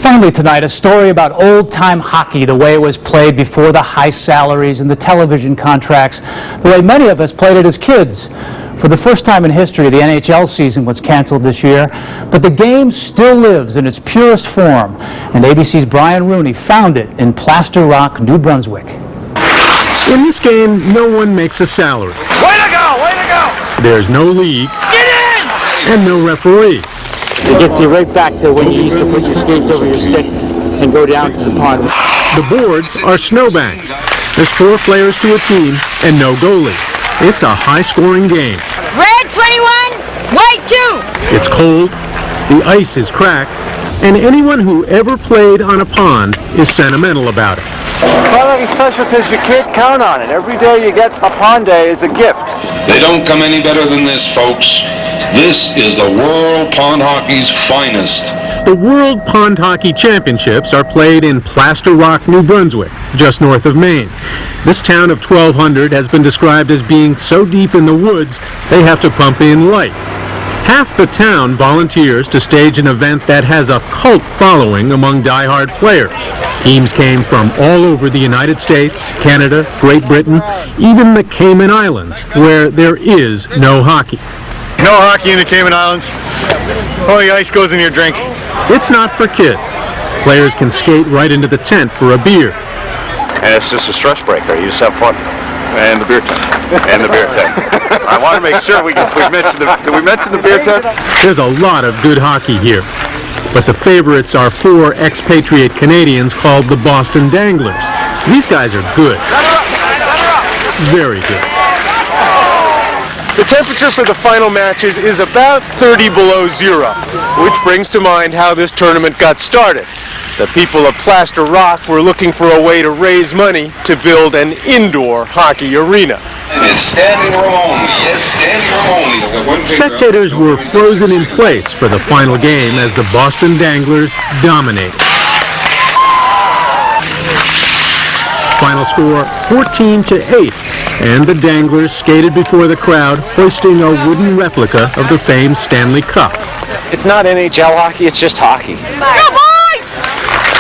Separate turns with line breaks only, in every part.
Finally tonight, a story about old-time hockey, the way it was played before the high salaries and the television contracts, the way many of us played it as kids. For the first time in history, the NHL season was canceled this year, but the game still lives in its purest form, and ABC's Brian Rooney found it in Plaster Rock, New Brunswick.
In this game, no one makes a salary.
Way to go! Way to go!
There's no league.
Get in!
And no referee.
It gets you right back to when you used to put your skates over your stick and go down to the pond.
The boards are snowbanks. There's 4 players to a team and no goalie. It's a high-scoring game.
Red 21, white 2.
It's cold, the ice is cracked, and anyone who ever played on a pond is sentimental about it.
Well, it's special because you can't count on it. Every day you get a pond day is a gift.
They don't come any better than this, folks. This is the world pond hockey's finest.
The World Pond Hockey Championships are played in Plaster Rock, New Brunswick, just north of Maine. This town of 1,200 has been described as being so deep in the woods they have to pump in light. Half the town volunteers to stage an event that has a cult following among die-hard players. Teams came from all over the United States, Canada, Great Britain, even the Cayman Islands, where there is no hockey.
No hockey in the Cayman Islands. Only ice goes in your drink.
It's not for kids. Players can skate right into the tent for a beer.
And it's just a stress breaker. You just have fun. And the beer tent. And the beer tent. I want to make sure we mention did we mention the beer tent?
There's a lot of good hockey here. But the favorites are 4 expatriate Canadians called the Boston Danglers. These guys are good. Very good.
The temperature for the final matches is about 30 below zero, which brings to mind how this tournament got started. The people of Plaster Rock were looking for a way to raise money to build an indoor hockey arena.
It's standing room only. Yes, standing room only.
Spectators were frozen in place for the final game as the Boston Danglers dominated. Final score 14-8, and the Danglers skated before the crowd, hoisting a wooden replica of the famed Stanley Cup.
It's not NHL hockey, it's just hockey.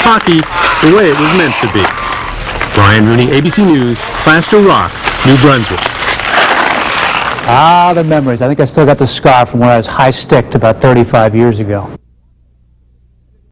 Hockey the way it was meant to be. Brian Rooney, ABC News, Plaster Rock, New Brunswick.
Ah, the memories. I think I still got the scar from when I was high-sticked about 35 years ago.